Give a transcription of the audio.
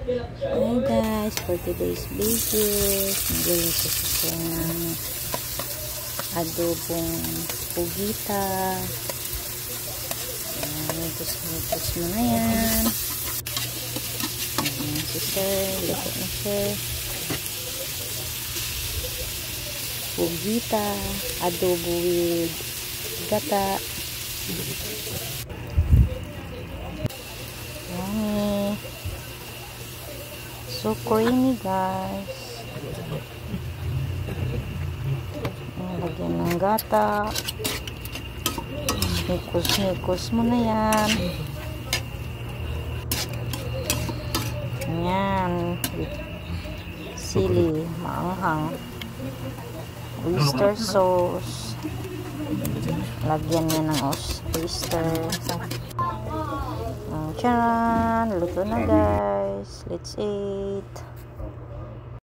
Hey guys, for today's video, magluluto ko ng adobong pugita. Mitos mo na yan. Sister, luto na siya. Pugita, adobo with gata. Yummy. So creamy guys. Lagyan ng gata. Nikos mo na yan. Yan. Sili, maanghang. Oyster sauce. Lagyan niya ng oyster. Tiyan! Luto na guys. Let's eat.